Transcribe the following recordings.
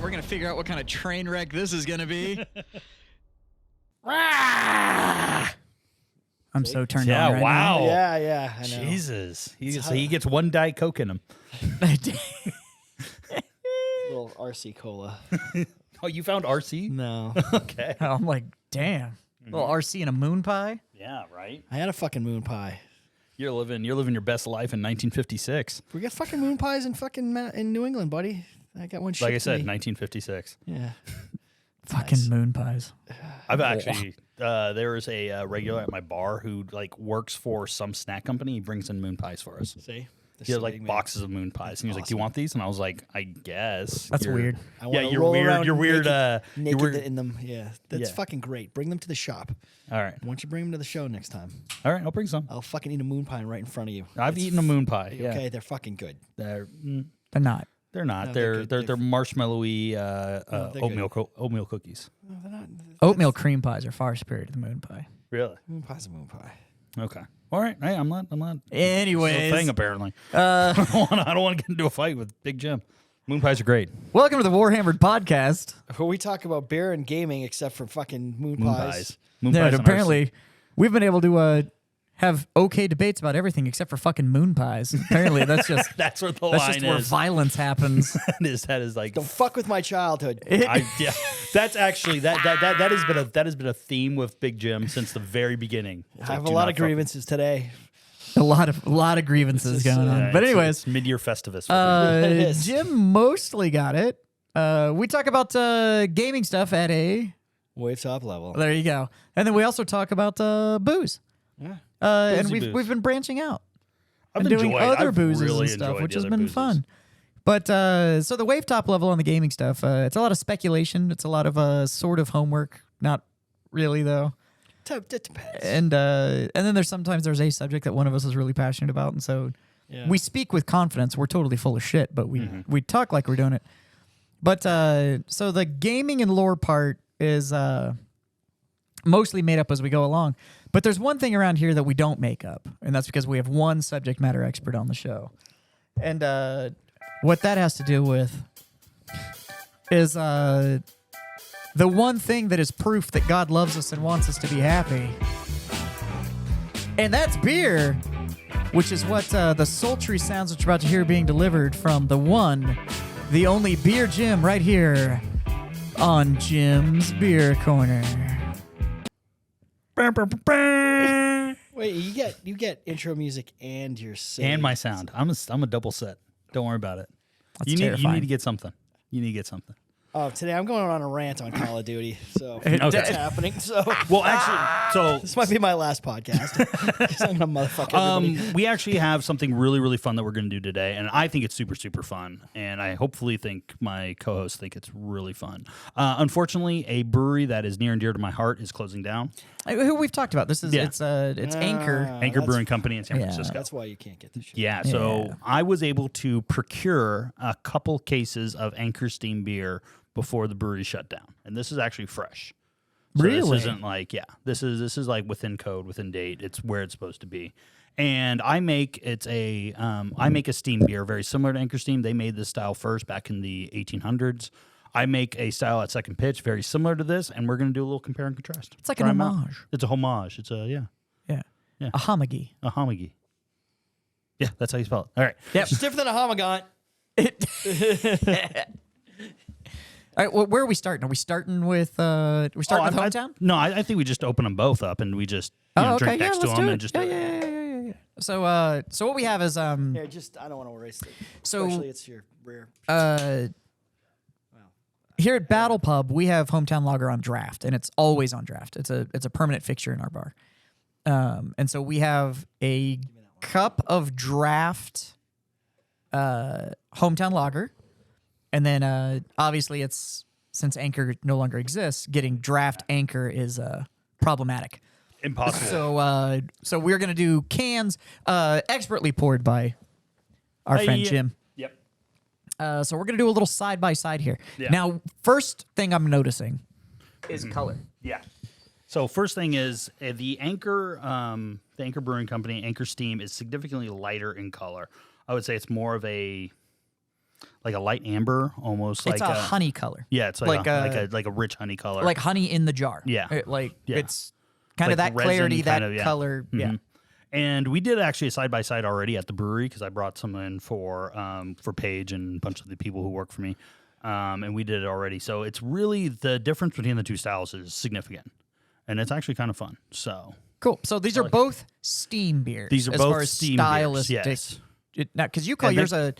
We're going to figure out what kind of train wreck this is going to be. I'm so turned on right wow. now. Yeah, I know. Jesus. He gets one Diet Coke in him. Little RC Cola. Oh, you found RC? No. Okay. I'm like, damn. Little RC and a moon pie? Yeah, right? I had a fucking moon pie. You're living your best life in 1956. We got fucking moon pies in fucking in New England, buddy. I got one shipped Like I to said, me. 1956. Yeah. Fucking moon pies. I've actually there is a regular at my bar who like works for some snack company. He brings in moon pies for us. See? He had like boxes of moon pies, and he was like, "Do you want these?" And I was like, "I guess." That's weird. I Yeah, wanna you're roll weird. around You're weird. naked you're weird. in them. Yeah. That's Yeah. fucking great. Bring them to the shop. All right, Why don't you bring them to the show next time? all right. I'll bring some. I'll fucking eat a moon pie right in front of you. I've eaten a moon pie. Yeah, Okay, they're fucking good. they're They're not. they're not. No, they're they're good. they're marshmallowy they're oatmeal cookies. No, they're not. Oatmeal cream pies are far superior to the moon pie. Really? Moon pie's a moon pie. Okay. All right. Hey, I'm not. Anyways. It's a thing apparently. I don't want to get into a fight with Big Jim. Moon pies are great. Welcome to the Warhammered podcast. Where we talk about beer and gaming, except for fucking moon Moon pies. pies. Moon Yeah, pies. and apparently, we've been able to have okay debates about everything except for fucking moon pies. Apparently, that's just RC. That's where the that's line just where is. violence happens. That is like. Don't fuck with my childhood. Yeah, that's actually that has been a theme with Big Jim since the very beginning. It's I like, have a do lot not of fuck- grievances today. a lot of grievances going on. Yeah, But it's- anyways, it's mid-year Festivus. for me. It is. Jim mostly got it. We talk about gaming stuff at a. Wave top level. There you go. And then we also talk about booze. Yeah. And Boozy we've booze. been branching out I've and doing enjoyed- other I've boozes really and stuff, enjoyed which the has other been boozes. fun. But so the wave top level on the gaming stuff, it's a lot of speculation. It's a lot of sort of homework. Not really though. It depends. And then there's a subject that one of us is really passionate about, and so Yeah. we speak with confidence. We're totally full of shit, but we talk like we're doing it. But so the gaming and lore part is mostly made up as we go along. But there's one thing around here that we don't make up, and that's because we have one subject matter expert on the show. And what that has to do with is the one thing that is proof that God loves us and wants us to be happy. And that's beer, which is what the sultry sounds that you're about to hear being delivered from the one, the only Beer Jim right here on Jim's Beer Corner. Wait, you get intro music and your save. and my sound. I'm a double set. Don't worry about it. That's You terrifying. need to get something. You need to get something. Oh, today I'm going on a rant on Call of Duty, so Okay. that's happening. So Well, actually, so this might be my last podcast. 'Cause I'm gonna motherfuck everybody. we actually have something really, really fun that we're going to do today, and I think it's super, super fun, and I hopefully think my co-hosts think it's really fun. Unfortunately, a brewery that is near and dear to my heart is closing down. Who we've talked about. This is Yeah. it's Anchor. Anchor that's- Brewing Company in San Yeah. Francisco. That's why you can't get this shit. Yeah, so Yeah. I was able to procure a couple cases of Anchor Steam beer before the brewery shut down, and this is actually fresh. So Really? This isn't like this is like within code, within date. It's where it's supposed to be. And I make a steam beer very similar to Anchor Steam. They made this style first back in the 1800s. I make a style at second pitch very similar to this, and we're going to do a little compare and contrast. It's like an Try 'em out. homage. It's a homage. It's a Yeah. Yeah. A homage. a homage. Yeah, that's how you spell it. All right. Yep. It's different than a homogant. All right, well, where are we starting? Are we starting with with hometown? No, I think we just open them both up and we just drink next to let's them do and it. just Yeah. So so what we have is Yeah, just I don't want to erase it. So- Especially it's your rear. here at BattlePub, we have hometown lager on draft, and it's always on draft. It's a permanent fixture in our bar. And so we have a cup of draft hometown lager, and then obviously it's since Anchor no longer exists, getting draft Anchor is problematic. impossible. So we're gonna do cans, expertly poured by our friend Jim. Yep. So we're gonna do a little side by side here. Yeah. Now, first thing I'm noticing is color. Yeah. So first thing is the Anchor Brewing Company, Anchor Steam, is significantly lighter in color. I would say it's more of a like a light amber, almost It's like a honey color. Yeah, it's like a rich honey color. Like honey in the jar. Yeah. It's It's kind of like that clarity, resin that kind of, yeah. color. Yeah. And we did actually a side by side already at the brewery because I brought some in for Paige and a bunch of the people who work for me, and we did it already. So it's really the difference between the two styles is significant, and it's actually kind of fun. So Cool. So these are both steam beers. these are as both far as steam beers. stylistic. Yes. Now, because you call And yours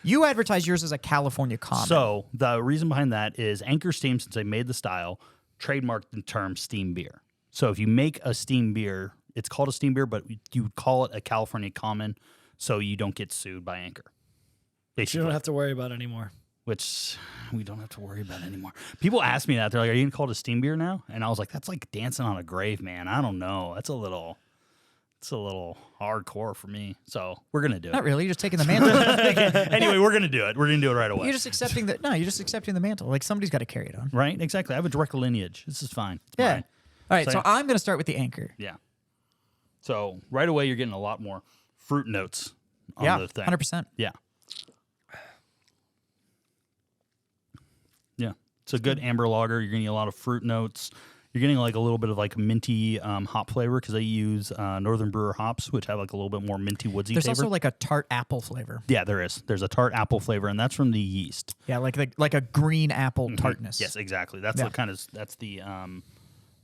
you advertise yours as a California common. So the reason behind that is Anchor Steam, since they made the style, trademarked the term steam beer. So if you make a steam beer, it's called a steam beer, but you call it a California common, so you don't get sued by Anchor. You Basically, don't have to worry about it anymore. which we don't have to worry about anymore. People ask me that. They're like, "Are you gonna call it a steam beer now?" And I was like, "That's like dancing on a grave, man. I don't know. It's a little hardcore for me." So we're gonna do it. Not really. You're just taking the mantle. Anyway, we're gonna do it. We're gonna do it right away. You're just accepting that. No, you're just accepting the mantle. Like somebody's got to carry it on. Right? Exactly. I have a direct lineage. This is fine. It's Yeah. mine. All right. So- So I'm going to start with the Anchor. Yeah. So right away, you're getting a lot more fruit notes on Yeah. the thing. 100%. Yeah. Yeah. It's a good amber lager. You're getting a lot of fruit notes. You're getting like a little bit of like minty hop flavor because they use Northern Brewer hops, which have like a little bit more minty woodsy There's flavor. also like a tart apple flavor. Yeah, there is. There's a tart apple flavor, and that's from the yeast. Yeah, like a green apple tartness. Yes, exactly. That's Yeah. the kind of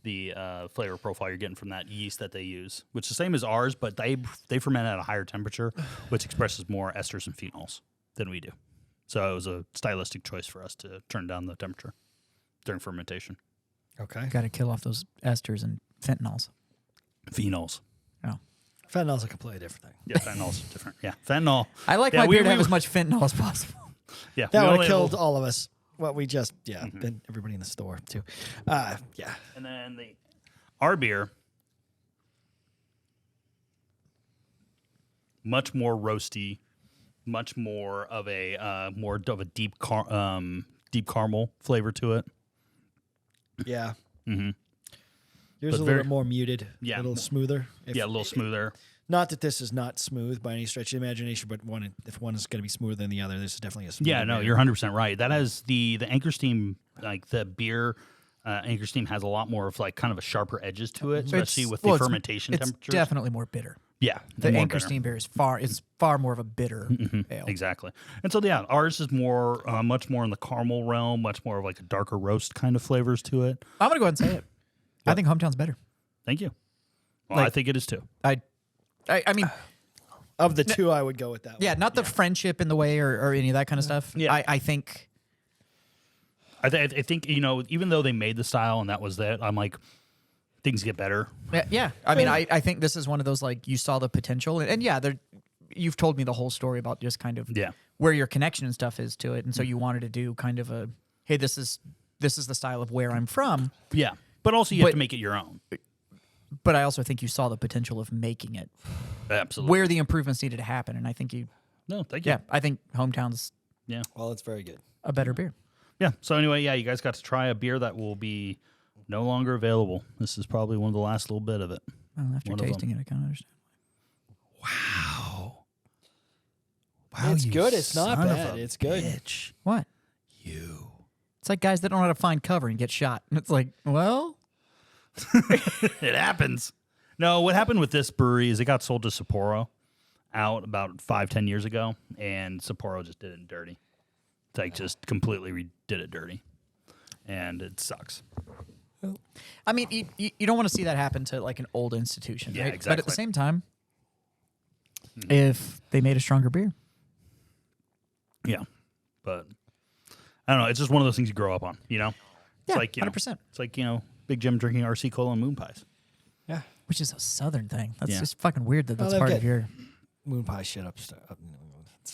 the flavor profile you're getting from that yeast that they use, which is the same as ours, but they ferment at a higher temperature, which expresses more esters and phenols than we do. So it was a stylistic choice for us to turn down the temperature during fermentation. Okay. Got to kill off those esters and fentanyls. Phenols. Oh. Fentanyl's a completely different thing. Yeah, fenol's different. Yeah, fenol. I like Yeah, my we- beer to we- have as much fentanyl as possible. Yeah, That we would only- have killed all of us. Well, we just, and everybody in the store, too. Yeah. And then our beer, much more roasty, much more of a deep caramel flavor to it. Yeah. Mhm. Yours But is a very- little bit more muted. Yeah. A little smoother. Yeah, a little smoother. Not that this is not smooth by any stretch of the imagination, but if one is going to be smoother than the other, this is definitely a smoother Yeah, no, beer. you're 100% right. That has the Anchor Steam, like the beer. Anchor Steam has a lot more of like kind of a sharper edges to it, especially with the fermentation it's temperatures. definitely more bitter. Yeah, The more Anchor bitter. Steam beer is far more of a bitter ale. Exactly. And so, yeah, ours is more, much more in the caramel realm, much more of like a darker roast kind of flavors to it. I'm gonna go ahead and say it. I think Hometown's better. Thank you. Well, Like- I think it is too. I mean, Of the two, I would go with that yeah, one. not the friendship in the way or any of that kind of stuff. Yeah. I think I think, even though they made the style and that was that, I'm like, things get better. yeah. I mean, I think this is one of those like you saw the potential and yeah, you've told me the whole story about just kind of Yeah. where your connection and stuff is to it, and so you wanted to do kind of a hey, this is the style of where I'm from. Yeah. But also, you have But- to make it your own. But I also think you saw the potential of making it Absolutely. where the improvements needed to happen, and I think No, thank you. yeah, I think Hometown's Yeah. Well, it's very good. a better beer. Yeah. So, anyway, yeah, you guys got to try a beer that will be no longer available. This is probably one of the last little bit of it. Well, after One of tasting it, I kind of understand. Wow, It's you good. It's not son of bad. a It's good. bitch. What? You. It's like guys that don't know how to find cover and get shot. And it's like, well, It happens. No, what happened with this brewery is it got sold to Sapporo out about 5-10 years ago, and Sapporo just did it dirty. It's like just completely did it dirty, and it sucks. I mean, you don't want to see that happen to like an old institution, Yeah, right? But at exactly. the same time, if they made a stronger beer, Yeah, but I don't know. It's just one of those things you grow up on, you know? It's yeah, like, 100%. It's like, Big Jim drinking RC Cola and moon pies. Yeah. Which is a southern thing. That's Yeah. just fucking weird that that's they'll part get- of your. Moon pie shit up.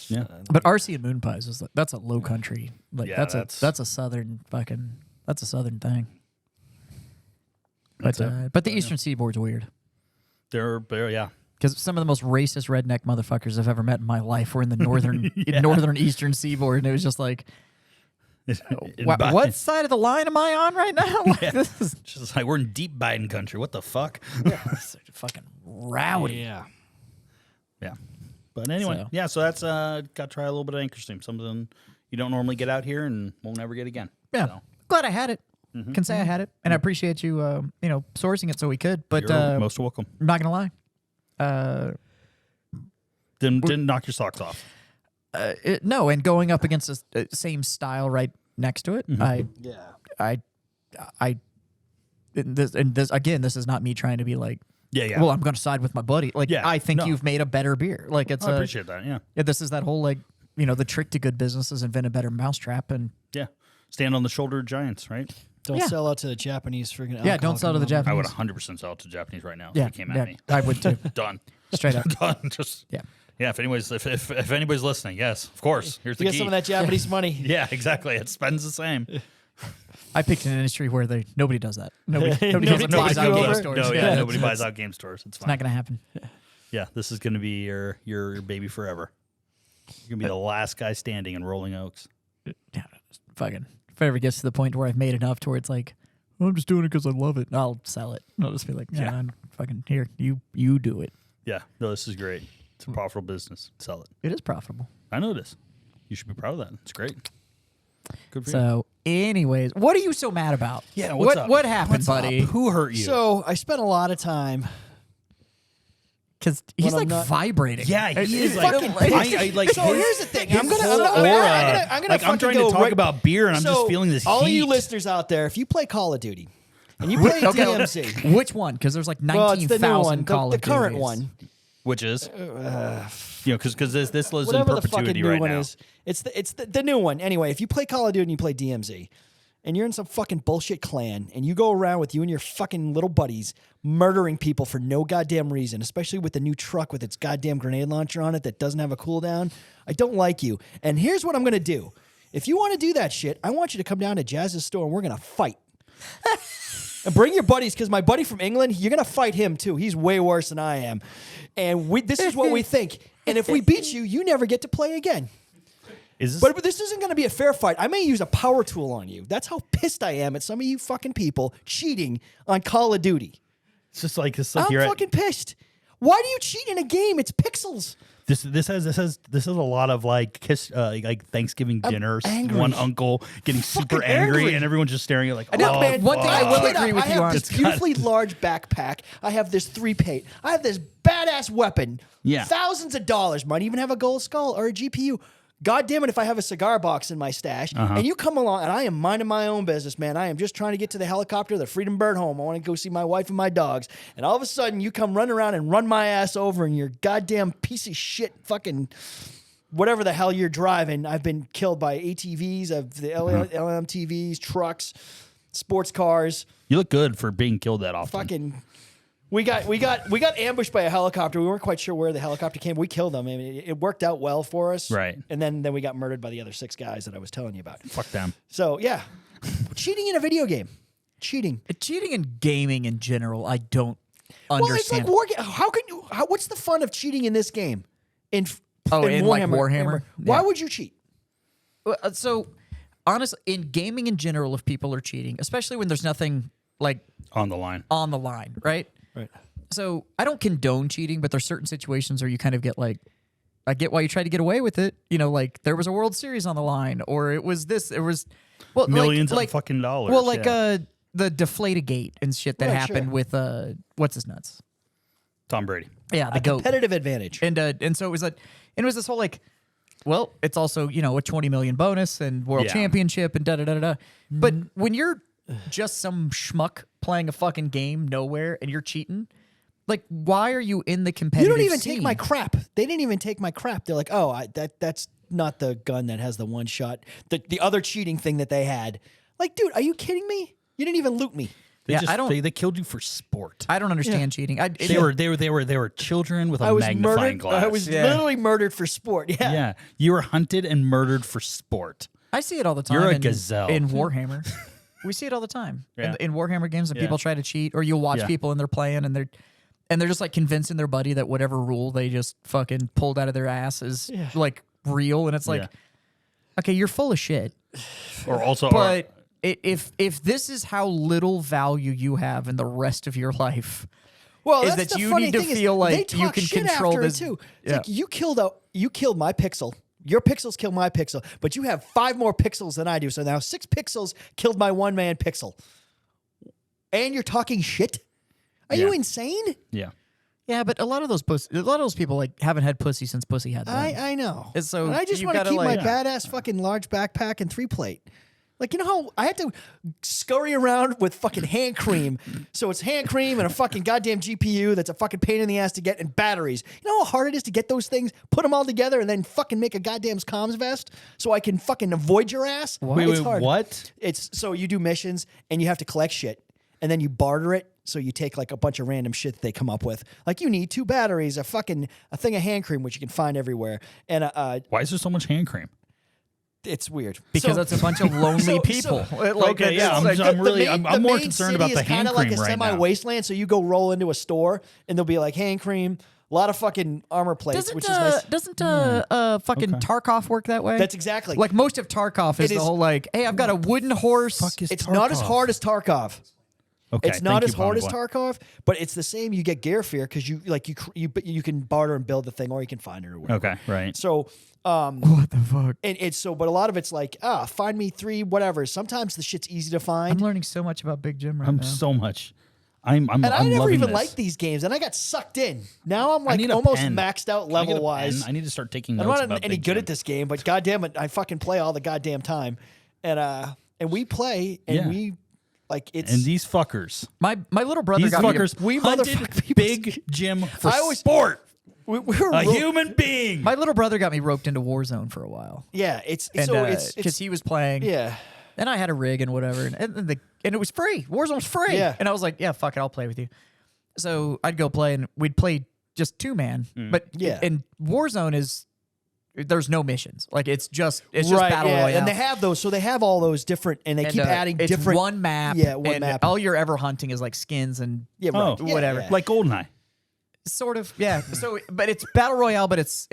Yeah. But RC and moon pies is that's a low country. Like Yeah, that's a southern fucking that's a southern thing. But That's it. but the Eastern Seaboard's weird They're yeah. because some of the most racist redneck motherfuckers I've ever met in my life were in the northern northern Eastern Seaboard, and it was just like, what side of the line am I on right now? Like, this is Just like we're in deep Biden country. What the fuck? fucking rowdy. Yeah. Yeah. But anyway, So. yeah. So that's got to try a little bit of Anchor Steam, something you don't normally get out here and won't ever get again. Yeah. So, Glad I had it. Can say I had it, and I appreciate you, sourcing it so we could. But you're most welcome. I'm not gonna lie. Didn't knock your socks off. No, and going up against the same style right next to it, this again. This is not me trying to be like, Yeah. well, I'm going to side with my buddy. Like, Yeah, I think no. you've made a better beer. Like, it's I appreciate that. Yeah. this is that whole like, the trick to good business is invent a better mousetrap, and Yeah. Stand on the shoulder of giants, right? Don't Yeah. sell out to the Japanese freaking yeah, don't sell to the Japanese. I would Japanese. 100% sell it to Japanese right now. Yeah, If they came at yeah, me. I would too. Done. Straight up. Done. Just Yeah. Yeah. If anybody's listening, yes, of course. Here's the Get key. some of that Japanese money. Yeah, exactly. It spends the same. I picked an industry where nobody does that. Nobody Nobody goes and buys takes out you game over? stores. No, yeah, nobody buys out game stores. It's It's fine. not going to happen. Yeah, this is going to be your baby forever. You're going to be the last guy standing in Rolling Oaks. Yeah, fucking. If it ever gets to the point where I've made enough to where it's like, well, I'm just doing it because I love it, I'll sell it. I'll just be like, yeah, I'm fucking here. You do it. Yeah, no, this is great. It's a profitable business. Sell it. It is profitable. I know it is. You should be proud of that. It's great. Good for you. So, anyways, what are you so mad about? Yeah, what's up? What happened, What's buddy? up? Who hurt you? So I spent a lot of time. Because he's When I'm like not- vibrating. yeah, he It's is like, fucking- I like. So here's the thing. I'm gonna like, I'm trying to talk about beer, and I'm just So, feeling this all heat. you listeners out there, if you play Call of Duty and you play Okay, DMZ, Which one? Because there's like well, it's the new 19,000 one, Call the of current Duties. one, Which is, because this lives in whatever the fucking perpetuity new right one now. is. It's the new one. Anyway, if you play Call of Duty and you play DMZ, and you're in some fucking bullshit clan, and you go around with you and your fucking little buddies murdering people for no goddamn reason, especially with the new truck with its goddamn grenade launcher on it that doesn't have a cooldown, I don't like you. And here's what I'm gonna do. If you want to do that shit, I want you to come down to Jazz's store and we're gonna fight. And bring your buddies, because my buddy from England, you're gonna fight him too. He's way worse than I am. And this is what we think. And if we beat you, you never get to play again. Is this? But this isn't going to be a fair fight. I may use a power tool on you. That's how pissed I am at some of you fucking people cheating on Call of Duty. It's just like I'm you're fucking pissed. Why do you cheat in a game? It's pixels. This has a lot of like Thanksgiving dinners. angry. One uncle getting super Fucking angry, angry. and everyone's just staring at like, know, oh, man, one thing I will fuck. agree with I you have on. this beautifully large backpack. I have this 3-pate. I have this badass weapon. Yeah. Thousands of dollars. Might even have a gold skull or a GPU. God damn it if I have a cigar box in my stash. And you come along and I am minding my own business, man. I am just trying to get to the helicopter, the Freedom Bird home. I want to go see my wife and my dogs. And all of a sudden you come run around and run my ass over in your goddamn piece of shit fucking whatever the hell you're driving. I've been killed by ATVs, of the LMTVs, trucks, sports cars. You look good for being killed that often. Fucking we got ambushed by a helicopter. We weren't quite sure where the helicopter came. We killed them. I mean, it worked out well for us. Right. And then we got murdered by the other 6 guys that I was telling you about. Fuck them. So yeah, cheating in a video game. Cheating. Cheating in gaming in general, I don't Well, it's like understand. war game. How can you? What's the fun of cheating in this game? In in, like, Warhammer? Why Yeah. would you cheat? So, honestly, in gaming in general, if people are cheating, especially when there's nothing like On the line. on the line, right? Right. So I don't condone cheating, but there's certain situations where you kind of get like, I get why you try to get away with it. You know, like there was a World Series on the line, or it was this, it was well, Millions like, of fucking dollars. Well, like yeah. the Deflategate and shit that Right, happened sure. with what's his nuts? Tom Brady. Yeah, the A goat. competitive advantage. And so it was this whole like, well, it's also, you know, a 20 million bonus and world Yeah. championship and da da da da. But when you're just some schmuck playing a fucking game nowhere and you're cheating, like why are you in the You competitive don't even scene? take my crap. They didn't even take my crap. They're like, oh, that's not the gun that has the one shot. The other cheating thing that they had. Like, dude, are you kidding me? You didn't even loot me. They Yeah, I don't- They killed you for sport. I don't understand cheating. They were children with a I was magnifying murdered. glass. I was Yeah. literally murdered for sport. Yeah. yeah, you were hunted and murdered for sport. I see it all the time. You're a in, gazelle. in Warhammer. We see it all the time Yeah. in Warhammer games, and Yeah. people try to cheat, or you'll watch Yeah. people and they're playing and they're just like convincing their buddy that whatever rule they just fucking pulled out of their ass is like real, and it's like, Yeah. okay, you're full of shit. Or also, But if this is how little value you have in the rest of your life, Well, is that's that the you funny need to thing is feel they like you talk can shit control after it, this. too. It's Yeah. like you killed my pixel. Your pixels killed my pixel, but you have 5 more pixels than I do. So now 6 pixels killed my 1-man pixel. And you're talking shit? Are you insane? Yeah. Yeah, but a lot of those people like haven't had pussy since pussy had them. I know. And so And I just you want to gotta, keep my like- badass fucking large backpack and 3-plate. Like, you know how I had to scurry around with fucking hand cream. So it's hand cream and a fucking goddamn GPU that's a fucking pain in the ass to get, and batteries. You know how hard it is to get those things, put them all together, and then fucking make a goddamn comms vest so I can fucking avoid your ass? It's hard. What? It's so you do missions and you have to collect shit, and then you barter it. So you take like a bunch of random shit that they come up with. Like you need 2 batteries, a thing of hand cream, which you can find everywhere, and Why is there so much hand cream? it's weird Because that's a bunch of lonely people. Okay, yeah, I'm more concerned about the hand kind of like cream a right now. semi-wasteland. So you go roll into a store, and there'll be like hand cream, a lot of fucking armor plates, which is nice. Doesn't fucking Tarkov work that way? That's exactly. like most of Tarkov is It the is- whole like, hey, I've got a wooden horse. It's not as hard as Tarkov. Okay, It's not thank as you, hard as Bonnie Boy. Tarkov, but it's the same. You get gear fear because you can barter and build the thing, or you can find it or whatever. Okay, right. So What the fuck? and it's so, but a lot of it's like find me 3 whatever. Sometimes the shit's easy to I'm find. learning so much about Big Jim right I'm now. so much. I'm And I never loving even this. liked these games, and I got sucked in. Now I'm I like need a almost pen. maxed out Can I get a level wise. pen? I need to start taking I'm notes not about any Big good Jim. at this game, but goddamn it, I fucking play all the goddamn time, and we play, and Yeah. we like it's. And these fuckers, My little brother these got me fuckers, we hunted motherfuck people- Big Jim for I always- sport. we were A ro- human being. my little brother got me roped into Warzone for a while. Yeah, it's And so it's because he was playing. yeah. And I had a rig and whatever, and it was free. Warzone was free. Yeah. And I was like, yeah, fuck it, I'll play with you. So I'd go play, and we'd play just 2-man. But Yeah. and Warzone there's no missions. Like it's just battle yeah. royale. And they have those, so they have all those different, and they And, keep adding it's different. one map. Yeah, one and map. all you're ever hunting is like skins and Yeah, Oh, right. Yeah, whatever. yeah. Like Goldeneye. sort of yeah. So but it's battle royale, but it's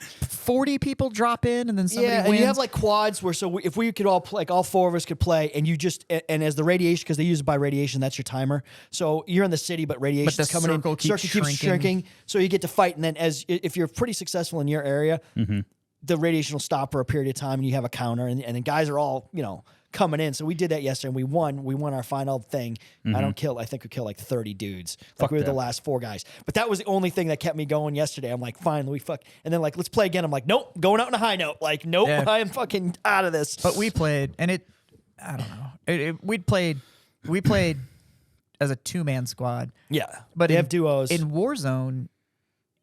40 people drop in, and then somebody yeah, wins. and you have like quads where if we could all play, like all 4 of us could play, and you just and as the radiation, because they use it by radiation, that's your timer. So you're in the city, but radiation's the coming circle in. keeps Circle keeps shrinking. shrinking, so you get to fight, and then if you're pretty successful in your area, the radiation will stop for a period of time, and you have a counter, and then guys are all coming in. So we did that yesterday, and we won. We won our final thing. I think we killed like 30 dudes. Like we were the last 4 guys. But that was the only thing that kept me going yesterday. I'm like, fine, we fuck. And then like, let's play again. I'm like, nope, going out on a high note. Like, nope, Yeah. I am fucking out of this. But we played, and I don't know. We played as a 2-man squad. yeah, But they in, have duos. In Warzone,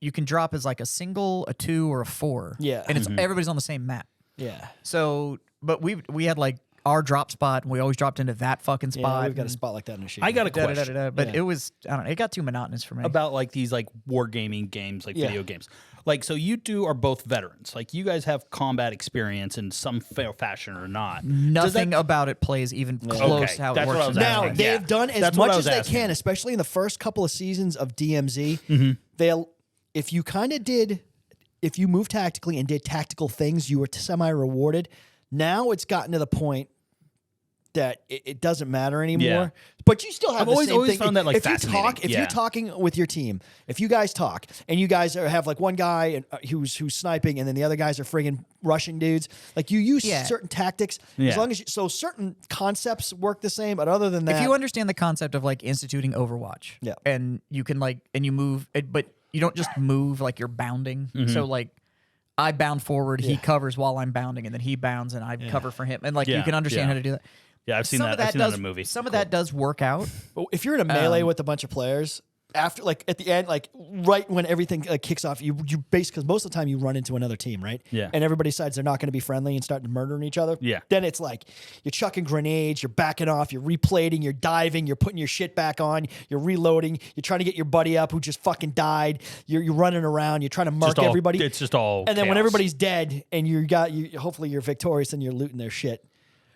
you can drop as like a single, a 2, or a 4. Yeah. And it's everybody's on the same map. yeah. So, but we had like our drop spot, and we always dropped into that fucking Yeah, spot. we've got a and spot like that in a shoot. I got a da- da- da- question da- da. But Yeah. it was, I don't know, it got too monotonous for me. about like these like wargaming games, like Yeah. video games. Like, so you two are both veterans. Like, you guys have combat experience in some fashion or not. Nothing about it plays even close Okay, to how it that's what works. I was in Now asking. they've Yeah. done as That's what much I as was they asking. can, especially in the first couple of seasons of DMZ. They'll if you move tactically and did tactical things, you were semi rewarded. Now it's gotten to the point that it doesn't matter anymore. Yeah. But you still have I've the always- same always thing. found that, like, if you fascinating. talk, if Yeah. you're talking with your team, if you guys talk and you guys have like one guy who's sniping and then the other guys are friggin' rushing dudes, like you use Yeah. certain tactics as Yeah. long as so certain concepts work the same. But other than that, If you understand the concept of like instituting Overwatch, Yeah. and you can like, and you move, but you don't just move like you're bounding. So like, I bound forward, he covers while I'm bounding, and then he bounds and I cover for him, and like you Yeah, can understand yeah. how to do that. Yeah, I've seen Some that. of I've seen does, that in a movie. Some of that does work out. But if you're in a melee with a bunch of players, after like at the end, like right when everything kicks off, you base because most of the time you run into another team, right? Yeah. And everybody decides they're not going to be friendly and start murdering each other. Yeah. Then it's like you're chucking grenades, you're backing off, you're replating, you're diving, you're putting your shit back on, you're reloading, you're trying to get your buddy up who just fucking died. You're running around, you're trying to mark Just all- everybody. It's just all. and then when chaos. everybody's dead and hopefully you're victorious and you're looting their shit.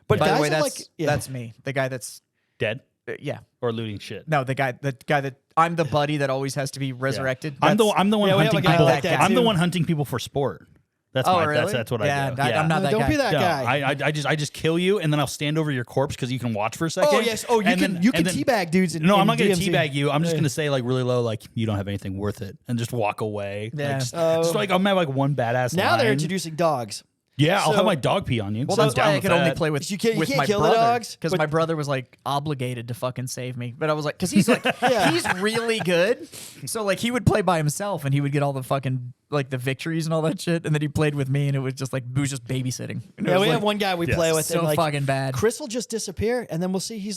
But By guys the way, are that's like, yeah. that's me, the guy that's dead yeah. or looting shit. No, the guy that I'm the buddy that always has to be resurrected. I'm the That's- one Yeah, we have hunting a guy people. like that I'm the too. one hunting people for sport. That's Oh, my really? that's what Yeah, I do. I'm not that Don't guy. be that No, guy. I just kill you, and then I'll stand over your corpse because you can watch for a second. Oh yes. Oh, you and can then- you can and then- teabag dudes. In, No, in I'm not gonna DMZ. teabag you. I'm just gonna say like really low, like you don't have anything worth it, and just walk away. Yeah. Like, just like I'm gonna have like one badass. Now they're line. introducing dogs. Yeah, I'll So- have my dog pee on you. Well, So that's I'm why down I with could only that. play with You can't with my kill the brother dogs, because but- my brother was like obligated to fucking save me. But I was like, because he's like Yeah. he's really good, so like he would play by himself and he would get all the fucking like the victories and all that shit, and then he played with me and it was just like it was just babysitting. And it Yeah, was we like, have one guy we play with. so and like, fucking bad. Chris will just disappear, and then we'll see. He'll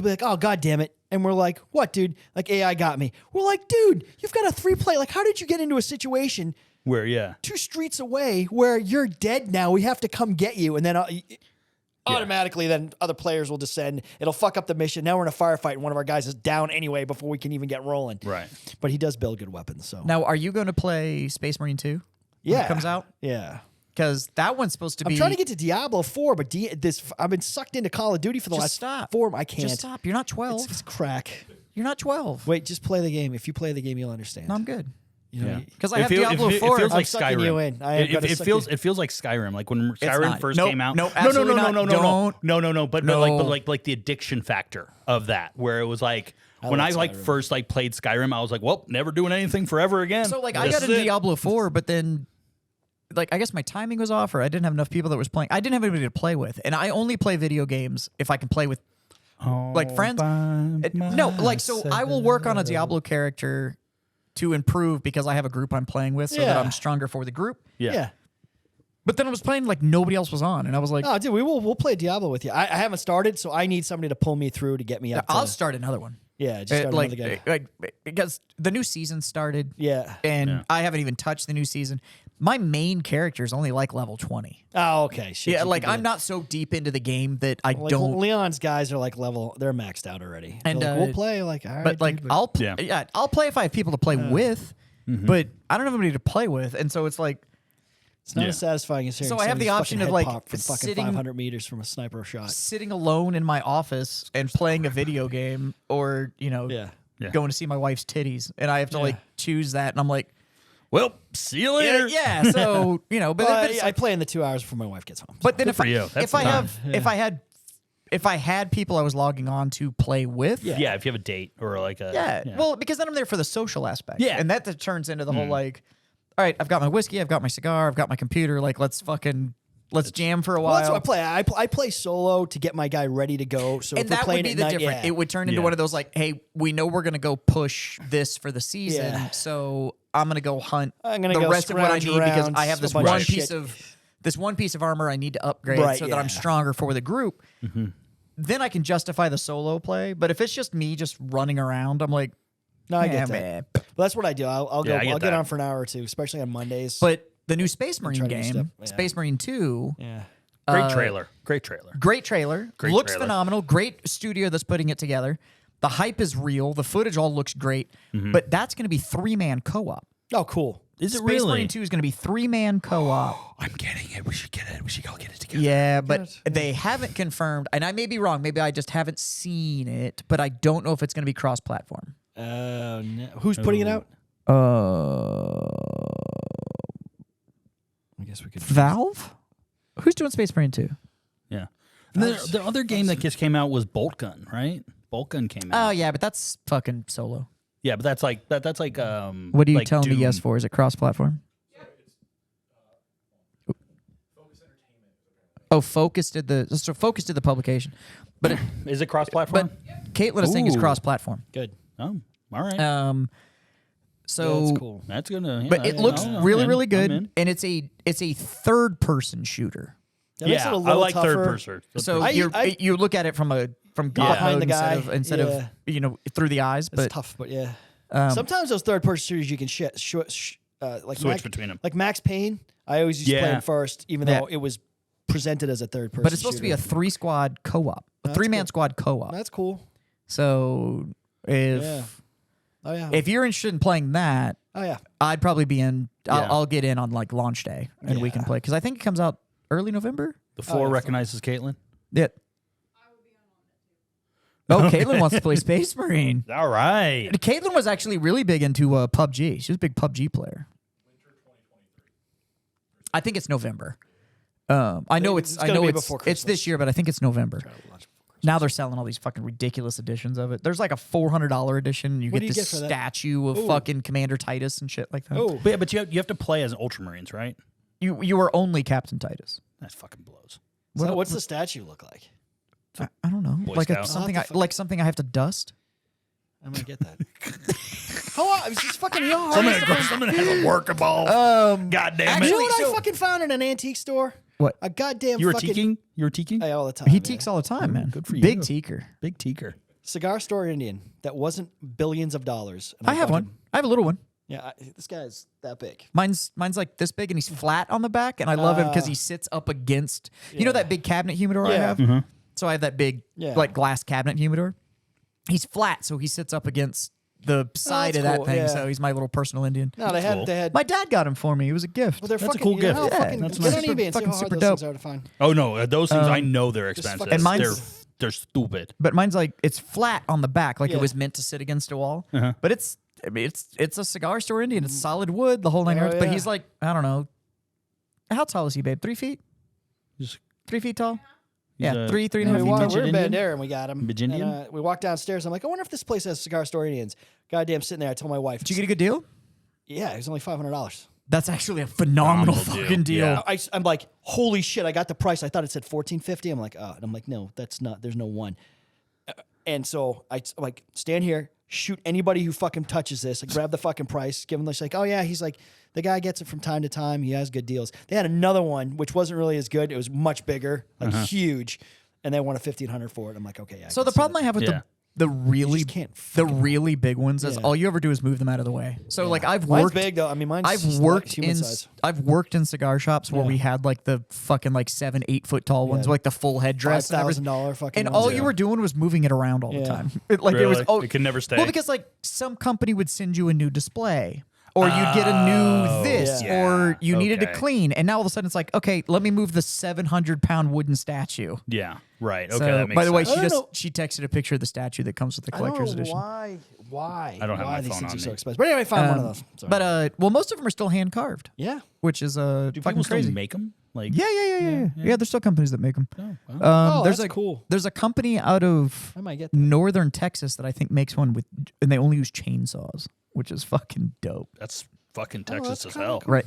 be like, "Oh god damn it!" And we're like, "What, dude? Like AI got me." We're like, "Dude, you've got a 3-play. Like, how did you get into a situation Where yeah, 2 streets away where you're dead now? We have to come get you." And then automatically, then other players will descend. It'll fuck up the mission. Now we're in a firefight, and one of our guys is down anyway before we can even get rolling. right. But he does build good weapons. So Now, are you going to play Space Marine 2? When yeah, it comes out? Yeah. Because that one's supposed to be. I'm trying to get to Diablo 4, but I've been sucked into Call of Duty for the Just last stop. 4. I can't. Just stop. You're not 12. It's crack. You're not 12. Wait, just play the game. If you play the game, you'll understand. No, I'm good. You know, Yeah. Because I have Diablo 4. It feels I'm like sucking Skyrim. you in. I am gonna It suck feels you- it feels like Skyrim. Like when It's Skyrim not. first Nope, came out. nope, no, no, absolutely no, not. no, no, no. But No. like the addiction factor of that, where it was like when I like like Skyrim. first like played Skyrim, I was like, well, never doing anything forever again. So like I This got is into it. Diablo 4, but then like I guess my timing was off, or I didn't have enough people that was playing. I didn't have anybody to play with, and I only play video games if I can play with like friends. No, like so I will work on a Diablo character to improve because I have a group I'm playing with, so that Yeah. I'm stronger for the group. Yeah. But then I was playing like nobody else was on, and I was like, Oh, dude, we'll play Diablo with you. I haven't started, so I need somebody to pull me through to get me up. I'll to, start another one. yeah, just start like, another game. because the new season started. Yeah. And I haven't even touched the new season. My main character is only like level 20. Oh, okay. Shit, Yeah, you like can do I'm it. not so deep into the game that I Like, don't. Leon's guys are like they're maxed out already. And, They're like, we'll play. Like, all right, But like dude, I'll Yeah. yeah, I'll play if I have people to play with, but I don't have anybody to play with, and so it's like it's not Yeah. as satisfying as hearing. So I have the somebody's option fucking of, head like, pop from fucking sitting- 500 meters from a sniper shot. sitting alone in my office and playing a video game, or Yeah. Yeah. going to see my wife's titties, and I have to like choose that, and I'm like, Well, see you yeah, later. yeah. So but Well, if it's, I play in the 2 hours before my wife gets home. but then if for you. That's if I the time. have if I had people I was logging on to play with, Yeah, if you have a date or like a Yeah. Well, because then I'm there for the social aspect. Yeah. And that turns into the whole like, all right, I've got my whiskey, I've got my cigar, I've got my computer. Like, let's jam for a while. Well, that's what I play. I play solo to get my guy ready to go. So And if we're that playing would be at the night, difference. yeah. It would turn into Yeah. one of those like, hey, we know we're gonna go push this for the season, Yeah. so I'm gonna go hunt I'm gonna the go rest of what I scrounge need because around I have this a bunch of one shit. piece of armor I need to upgrade Right, so that I'm yeah. stronger for the group. Then I can justify the solo play. But if it's just me just running around, I'm like, No, I yeah, get that. man. Well, that's what I do. I'll go. Yeah, I get I'll get that. on for an hour or two, especially on Mondays. But the new Space Marine try to do game, stuff, yeah. Space Marine 2, yeah, Great trailer. Great trailer. great trailer. Great looks trailer. phenomenal. Great studio that's putting it together. The hype is real. The footage all looks great. But that's going to be 3-man co-op. oh, cool. Is it Space really? Marine 2 is going to be 3-man co-op. I'm getting it. We should get it. We should go get it together. Yeah, but Good. they haven't confirmed, and I may be wrong. Maybe I just haven't seen it, but I don't know if it's going to be cross-platform. No. Who's putting it out? I guess we could. Valve? Who's doing Space Marine 2? Yeah. And the other game that just came out was Bolt Gun, right? Bolt Gun came out. Oh, yeah, but that's fucking solo. Yeah, but that's like that's like What are you like telling me Doom. yes for? Is it cross-platform? Oh, Focus did the publication, but Is it cross-platform? Caitlin is saying it's Ooh. cross-platform. Good. Oh, all right. So, Yeah, that's cool. That's gonna. but it looks really, really I'm good, in. and it's a third-person shooter. That makes Yeah, it a I little like tougher. third person. So I- you look at it from God Behind mode the guy, instead of through the eyes, It's but tough, but yeah. Sometimes those third-person shooters you can like Switch between 'em. Like Max Payne, I always used to play Yeah. him first, even Yeah. though it was presented as a third-person. but it's supposed to be a shooter. 3-squad co-op, a That's 3-man cool. squad co-op. That's cool. So if Yeah. Oh yeah. if you're interested in playing that, oh yeah. I'd probably be in. Yeah. I'll get in on like launch day, and we can Yeah. play because I think it comes out early November. The floor yeah. recognizes Caitlin. Yeah. Oh, Caitlin wants to play Space Marine. All right. Caitlin was actually really big into PUBG. She was a big PUBG player. I think it's November. I know It's gonna be before it's this Christmas. year, but I think it's November. Now they're selling all these fucking ridiculous editions of it. There's like a $400 edition. You What get do you this get for that? statue of fucking Commander Titus and shit like that. Oh, But you have to play as Ultramarines, right? You are only Captain Titus. That fucking blows. so what's the statue look like? I don't know. Boy Like Scout. something I have to dust. I'm gonna get that. How? It's just fucking hard. Someone has a workable. God damn it! You know what I fucking found in an antique store? What? A goddamn You were fucking teaking? You were teaking? Hey, all the time. He yeah. teaks all the time, man. good for you. Big teaker. Big teaker. Cigar store Indian that wasn't billions of dollars. And I have one. fucking- I have a little one. Yeah, this guy's that big. Mine's like this big and he's flat on the back, and I love him because he sits up against. You know that big cabinet humidor I Yeah. have. So I have that big Yeah. like glass cabinet humidor. He's flat, so he sits up against the side that's of that cool, thing. yeah. So he's my little personal Indian. No, they had cool. they had. My dad got him for me. It was a gift. Well, they're That's a fucking, cool you know gift. how Yeah, fucking, that's get nice. on eBay and see Fucking how hard super those dope. things are to find. Oh no, those things I know they're expensive. fucking- And mine's- They're stupid. But mine's like it's flat on the back, like Yeah. it was meant to sit against a wall. But it's a cigar store Indian. It's solid wood, the whole nine Oh, yards. But yeah. he's like, I don't know. How tall is he, babe? 3 feet? Just- 3 feet tall? He's Yeah, a- three and a We half feet walked, tall. we're in Indian? Bandera and we got him. Midge Indian? And, we walked downstairs. I'm like, I wonder if this place has cigar store Indians. Goddamn, sitting there. I told my wife. Did you get a good deal? Yeah, it was only $500. That's actually a phenomenal Phenomenal fucking deal. deal. Yeah. I'm like, holy shit! I got the price. I thought it said $14.50. I'm like, oh, and I'm like, no, that's not. There's no one. And so I'm like, stand here, shoot anybody who fucking touches this. I grab the fucking price, give him this. Like, oh yeah, he's like, the guy gets it from time to time. He has good deals. They had another one which wasn't really as good. It was much bigger, like huge, and they wanted $1,500 for it. I'm like, okay, yeah. So the problem I have with Yeah. the really can't the really big ones is Yeah. all you ever do is move them out of the way. So like I've Mine's worked big though. I mean, mine's I've just worked human in size. I've worked in cigar shops where we had like the fucking like 7-8 foot tall ones, like the full headdress, and everything. $5,000 fucking. And ones. all you were doing was moving it around all the Yeah. time. It was Really? It could never stay? Well, because like some company would send you a new display. Or you'd get a new this, yeah. or you needed to Okay. clean, and now all of a sudden it's like, okay, let me move the 700-pound wooden statue. Yeah. Right. Okay. So, that makes by the way, sense. she I don't just know. she texted a picture of the statue that comes with the I don't collector's know edition. why. I don't have why my these phone things on are so me. expensive. But anyway, I found one of those. Sorry. But well, most of them are still hand carved, yeah. which is Do fucking people crazy. still make them? Like, Yeah. There's still companies that make them. Oh, wow. There's that's a cool. There's a company out of I might get that. northern Texas that I think makes one with, and they only use chainsaws, which is fucking dope. That's fucking that's Texas as kinda hell. Right.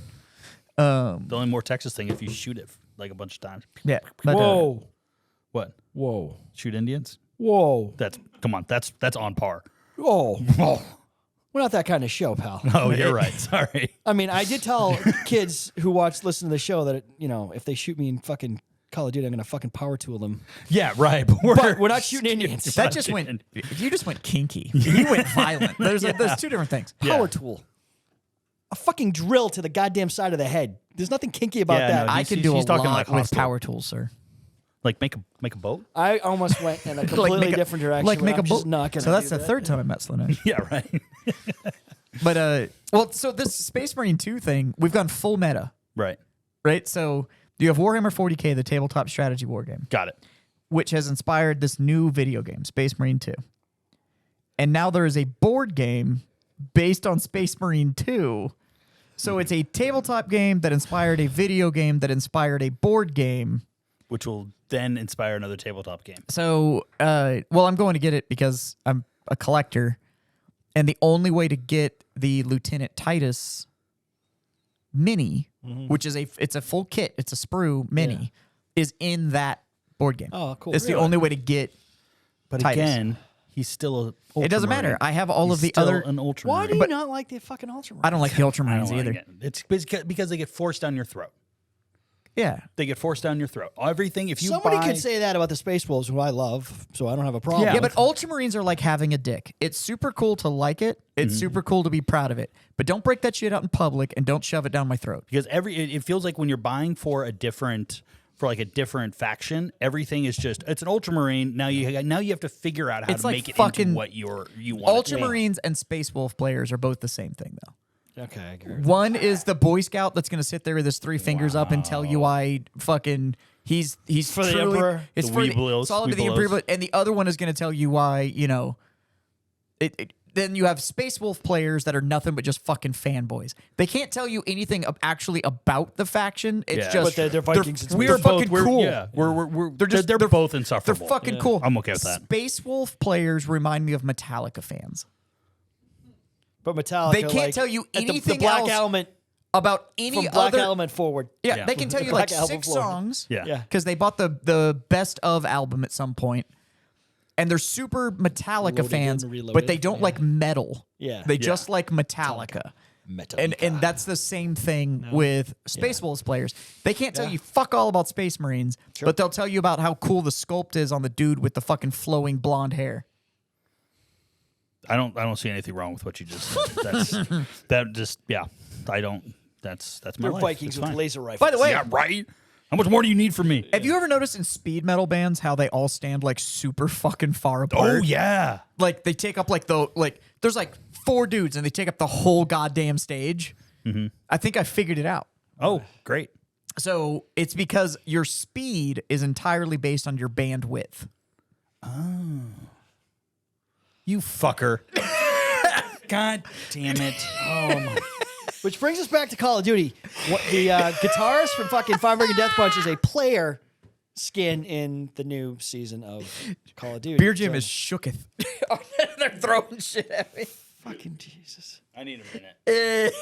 The only more Texas thing if you shoot it like a bunch of times. Yeah. But, Whoa. What? Whoa. Shoot Indians? Whoa. That's come on. That's on par. Whoa. We're not that kind of show, pal. Oh, you're right. Sorry. I mean, I did tell kids who listen to the show that, if they shoot me in fucking Call of Duty, I'm going to fucking power tool them. Yeah, right. But we're not shooting Indians. that just went. You just went kinky. You went violent. There's two different things. Power tool. A fucking drill to the goddamn side of the head. There's nothing kinky about Yeah, that. no, I can he's do a talking lot like with hostile. power tools, sir. Like make a boat? I almost went in a completely different direction. Like but make I'm a just boat. not gonna So that's do the that. third time I met Slanesh. Yeah, right. But well, so this Space Marine 2 thing, we've gone full meta, right. right? So you have Warhammer 40K, the tabletop strategy war game, Got it. which has inspired this new video game, Space Marine 2. And now there is a board game based on Space Marine 2. So it's a tabletop game that inspired a video game that inspired a board game. Which will then inspire another tabletop game. So, well, I'm going to get it because I'm a collector. And the only way to get the Lieutenant Titus mini, which is it's a full kit, it's a sprue mini, is in that board game. Oh, cool. It's the Really? only way to get. But Titus. again, he's still a It doesn't matter. I have all of the other. an ultramarine. Why do you But- not like the fucking Ultramarines? I don't like the I Ultramarines don't either. like it. It's because they get forced down your throat. Yeah. They get forced down your throat. Everything. If you Somebody buy, could say that about the Space Wolves, who I love, so I don't have a problem. Yeah, Yeah, but Ultramarines are like having a dick. It's super cool to like it. It's super cool to be proud of it. But don't break that shit out in public and don't shove it down my throat. because it feels like when you're buying for a different faction, everything is just it's an ultramarine. Now you have to figure out how It's to like make it fucking into what you want. it to be. Ultramarines and Space Wolf players are both the same thing, though. Okay, I agree. One is the Boy Scout that's going to sit there with his 3 fingers up and tell you why fucking he's For the truly, Emperor. It's The for Weeblos, solid to the Weeblos. Emperor, and the other one is going to tell you why then you have Space Wolf players that are nothing but just fucking fanboys. They can't tell you anything actually about the faction. It's Yeah. just But they're Vikings. It's We're fucking cool. Yeah, they're they're both They're insufferable. fucking cool. I'm okay with that. Space Wolf players remind me of Metallica fans. But Metallica, They can't like, tell you at anything the Black else Element about any from Black other. Element forward. Yeah, Yeah. they can tell you Black like Album 6 forward. songs. Yeah. Yeah. Because they bought the best of album at some point, and they're super Metallica Loaded fans, and reloaded, but they don't yeah. like metal. Yeah. They Yeah. just like Metallica. And that's the same thing with Space Wolves players. They can't tell you fuck all about Space Marines, but they'll tell you about how cool the sculpt is on the dude with the fucking flowing blonde hair. I don't see anything wrong with what you just said. That's I don't. That's my They're life. Vikings It's with fine. laser rifles. By the way, Yeah, right. How much more do you need from me? have you ever noticed in speed metal bands how they all stand like super fucking far apart? Oh yeah. Like they take up there's like 4 dudes and they take up the whole goddamn stage. I think I figured it out. Oh, great. So it's because your speed is entirely based on your bandwidth. You fucker. God damn it. Which brings us back to Call of Duty. The guitarist from fucking Five Finger Death Punch is a player skin in the new season of Call of Duty. Beer Jim So- is shooketh. They're throwing shit at me. fucking Jesus. I need a minute.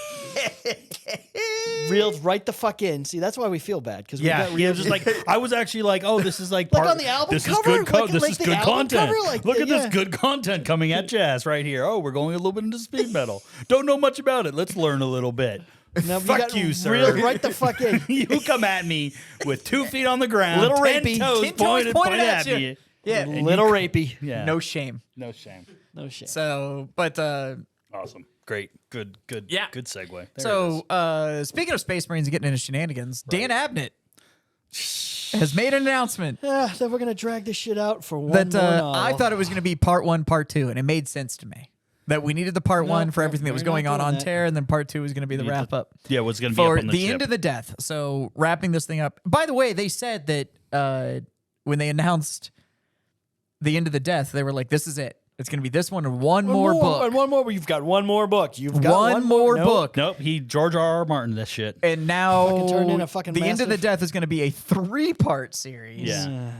Reeled right the fuck in. See, that's why we feel bad because Yeah, we got reeled. just like I was actually like, oh, this is like Like part, on the album this cover? is good. Like- This like is the good album content. cover? Like Look the- at this yeah. good content coming at Jazz right here. Oh, we're going a little bit into speed metal. Don't know much about it. Let's learn a little bit. No, Fuck got you, sir. Reeled right the fuck in. You come at me with 2 feet on the ground, Little 10 rapey. toes 10 toes pointed at you. me. Yeah. And Little you- rapey. Yeah, No shame. no shame. No shit. So, but Awesome, great, good, Yeah. good segue. There it is. so speaking of Space Marines and getting into shenanigans, Dan Abnett has made an announcement Then we're gonna drag this shit out for one that more novel. I thought it was going to be part 1, part 2, and it made sense to me that we needed the part 1 for everything that was we're not going on doing that. Terra, and then part 2 was going to be the wrap up. yeah, what's going to be For up on the the ship. end of the death. So wrapping this thing up. By the way, they said that when they announced the end of the death, they were like, "This is it. It's going to be this one and one more book, And one more. You've got one more book. You've got one more Nope. book." Nope, he George R. Martin this shit. And now Fucking turned in a fucking the end of the massive- death is going to be a 3-part series. Yeah.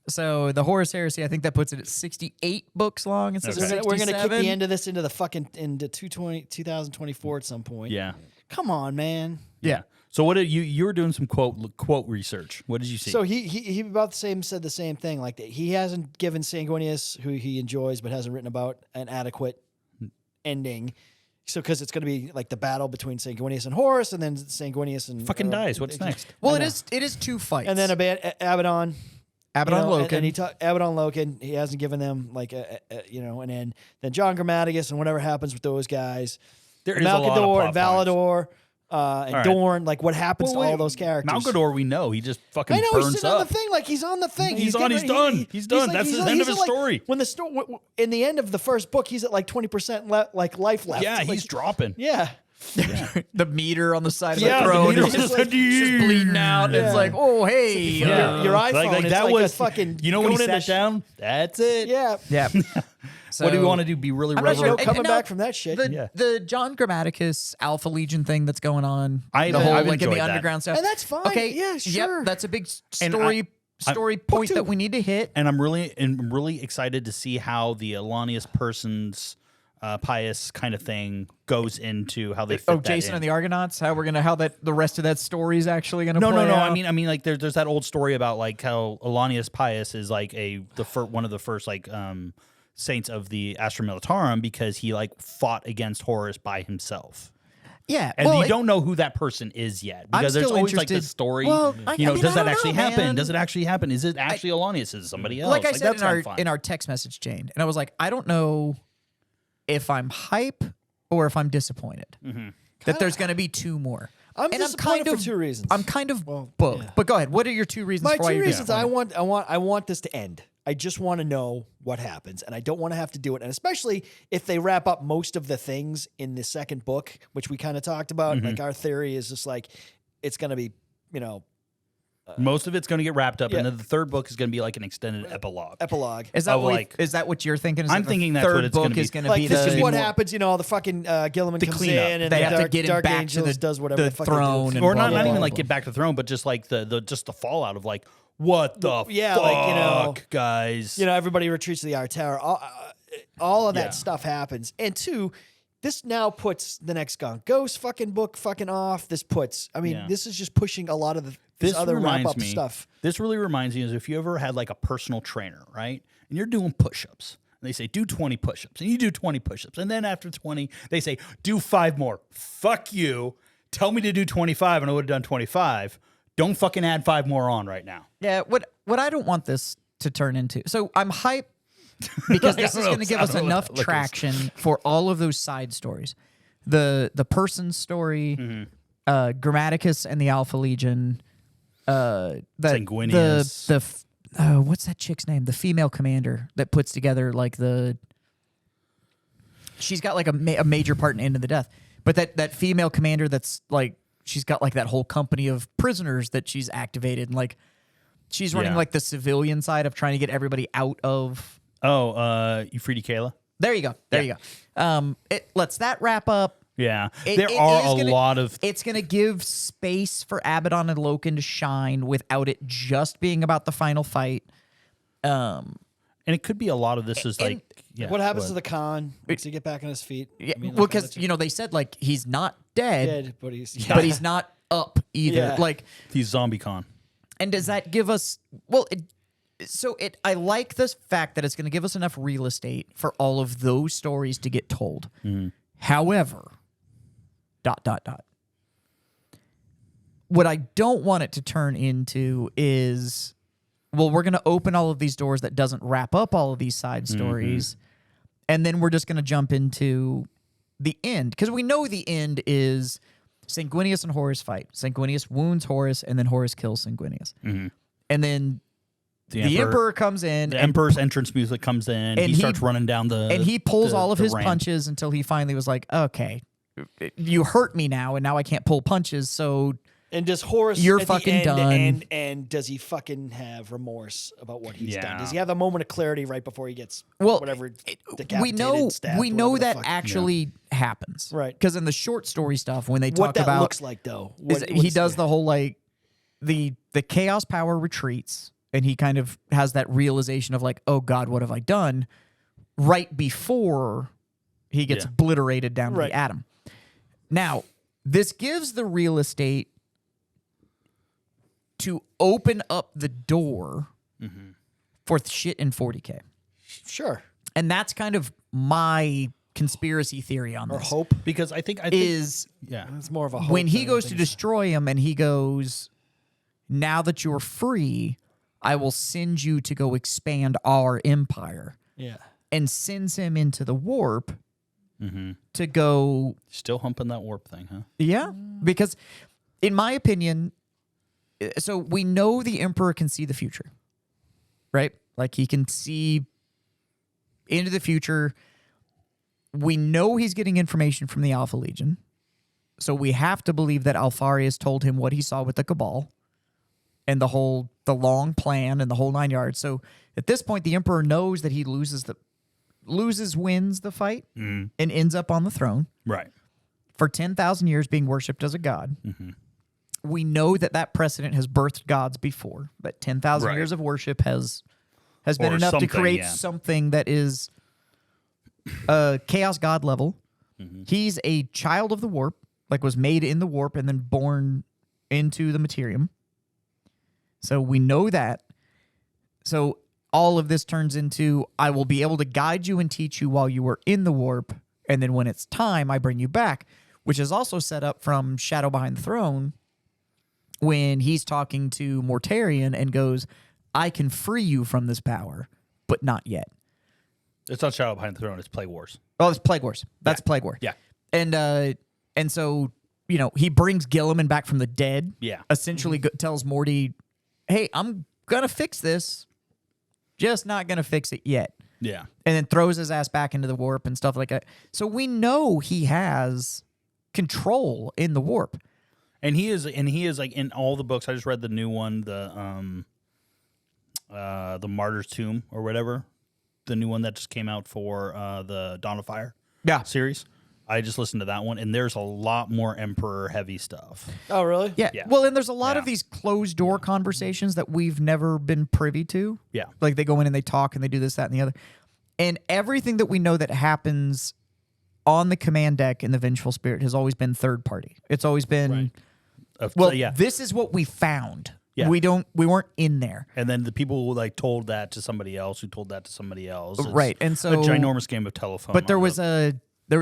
So the Horus Heresy, I think that puts it at 68 books long instead Okay. of We're gonna 67. kick the end of this into the fucking into 2024 at some point. Yeah. Come on, man. Yeah. So what did you were doing some quote research? What did you see? So he about the same said the same thing. Like that he hasn't given Sanguinius, who he enjoys, but hasn't written about an adequate ending. So because it's going to be like the battle between Sanguinius and Horus, and then Sanguinius and fucking dies. What's next? Well, I it is 2 fights. And then Abaddon. Abaddon Loken. And he Abaddon Loken. He hasn't given them like an end. Then John Grammaticus and whatever happens with those guys. There is a lot of Malcador and plot points. Valador and right. Dorn. Like what happens to all those characters? Malcador, we know he just fucking I know he's burns sitting up. on the thing, like he's on the thing. He's getting on, he's ready- done. He's done. That's the end of his at, like, story. When the story in the end of the first book, he's at like 20% like life left. Yeah, Like, he's dropping. yeah. the meter on the side Yeah, of the the throne meter is is just, like- just bleeding out. Yeah. It's like, oh, hey. Your iPhone, Like it's that like was a fucking. You know when he going into sat down? That's it. Yeah. Yeah. What do we So- want to do? Be really I'm not sure. reverent? And- Coming and back now from that shit. The John Grammaticus Alpha Legion thing that's going on. I've the whole like in enjoyed the that. underground stuff. And that's fine. Okay. Yeah, sure. Yep. That's a big And story point two. that we need to hit. And I'm really excited to see how the Alanius person's pious kind of thing goes into how they fit that Jason in. and the Argonauts. How that the rest of that story is actually going to No. play out. I mean, like there's that old story about like how Alanius Pius is like one of the first like saints of the Astra Militarum because he like fought against Horus by himself. Yeah. And well, you don't know who that person is yet I'm because there's still always like this interested- story. Well, I mean, does I that don't actually know, happen? man. Does it actually happen? Is it actually Alanius? Is it somebody else? like I said that's kinda fun. in our text message chain, and I was like, I don't know if I'm hype or if I'm disappointed that there's going to be 2 more. I'm And disappointed for 2 reasons. I'm kind of both. yeah. But go ahead. What are your 2 reasons My for why 2 you're reasons. I disappointed? want this to end. I just want to know what happens, and I don't want to have to do it. And especially if they wrap up most of the things in the second book, which we kind of talked about. Like our theory is just like it's going to be, Most of it's going to get wrapped up, Yeah. and then the third book is going to be like an extended epilogue. Epilogue. Is that Oh, what like- is that what you're thinking? Is I'm that the thinking that's third what it's book gonna be. is going to Like be this the is what more- happens, all the fucking Gilliman The comes cleanup. in and They the have to get him Dark back to Angels the- does whatever the the fuck they do. throne and Or blah, not blah, even blah, like blah. get back to the throne, but just like the just the fallout of like what the Yeah, fuck, like, you know, guys. Everybody retreats to the Art Tower. All of that Yeah. stuff happens. And two, this now puts the next Gone Ghost fucking book fucking off. This puts, Yeah. this is just pushing a lot of this This other reminds wrap-up me. stuff. This really reminds me is if you ever had like a personal trainer, right? And you're doing push-ups. And they say do 20 push-ups, and you do 20 push-ups, and then after 20, they say do 5 more. Fuck you. Tell me to do 25, and I would have done 25. Don't fucking add 5 more on right now. Yeah, what I don't want this to turn into. So I'm hyped because this is going to give us enough traction for all of those side stories. The person story, Grammaticus and the Alpha Legion, Sanguinius. What's that chick's name? The female commander that puts together like she's got like a major part in End of the Death. But that female commander that's like she's got like that whole company of prisoners that she's activated and like she's running Yeah. like the civilian side of trying to get everybody out of. Oh, Euphrates Kayla? There you go. There you go. It lets that wrap up. Yeah. It- there it are is a gonna- lot of It's going to give space for Abaddon and Loken to shine without it just being about the final fight. and it could be a lot of this is And like yeah, What happens to what? the Khan once he get back on his feet? Yeah, I mean, well, like, because they said like he's not dead, dead, but he's but he's not up either. Yeah. Like, He's zombie con. and does that give us? Well, I like this fact that it's going to give us enough real estate for all of those stories to get told. However, ... What I don't want it to turn into is, well, we're going to open all of these doors that doesn't wrap up all of these side stories, and then we're just going to jump into the end. Because we know the end is Sanguinius and Horus fight. Sanguinius wounds Horus, and then Horus kills Sanguinius. And then the Emperor comes in. The and Emperor's entrance music comes in. and He he- starts running down the and he pulls the- all of the his ramp. punches until he finally was like, okay, you hurt me now, and now I can't pull punches, so And does Horus You're at fucking the end, done. And does he fucking have remorse about what he's done? Yeah. Does he have a moment of clarity right before he gets well, whatever we decapitated, know stabbed, we know whatever the that fuck- actually happens, Right. Because in the short story stuff, when they what talk that about looks like though? is he does the whole like the chaos power retreats, and he kind of has that realization of like, oh God, what have I done? Right before he gets Yeah. obliterated down to Right. the atom. Now, this gives the real estate to open up the door for shit in 40K. sure And that's kind of my conspiracy theory on or this. hope. because I think Is yeah. It's more of a hope when he than goes to anything. destroy him and he goes, now that you're free, I will send you to go expand our empire, Yeah. and sends him into the warp to go. Still humping that warp thing, huh? Yeah, because in my opinion, so we know the Emperor can see the future, right? Like he can see into the future. We know he's getting information from the Alpha Legion. So we have to believe that Alfarius told him what he saw with the Cabal and the long plan and the whole 9 yards. So at this point, the Emperor knows that he wins the fight and ends up on the throne Right. for 10,000 years being worshipped as a god. We know that precedent has birthed gods before, that 10,000 Right. years of worship has been Or enough to something, create yeah. something that is chaos god level. He's a child of the warp, like was made in the warp and then born into the materium. So we know that. So all of this turns into, I will be able to guide you and teach you while you are in the warp, and then when it's time, I bring you back, which is also set up from Shadow Behind the Throne when he's talking to Mortarion and goes, I can free you from this power, but not yet. It's not Shadow Behind the Throne. It's Plague Wars. Oh, it's Plague Wars. That's Plague War. Yeah. And so, he brings Gilliman back from the dead. Yeah. Essentially tells Morty, hey, I'm going to fix this, just not going to fix it yet. Yeah. And then throws his ass back into the warp and stuff like that. So we know he has control in the warp. And he is like in all the books. I just read the new one, the Martyr's Tomb or whatever, the new one that just came out for the Dawn of Fire series. I just listened to that one, and there's a lot more Emperor heavy stuff. Oh, really? Yeah. Well, and there's a lot of these closed door conversations that we've never been privy to. Yeah. Like they go in and they talk and they do this, that, and the other. And everything that we know that happens on the command deck in the Vengeful Spirit has always been third party. It's always been, this is what we found. Yeah. We weren't in there. And then the people who like told that to somebody else, who told that to somebody else. It's Right. And so a ginormous game of telephone. But there was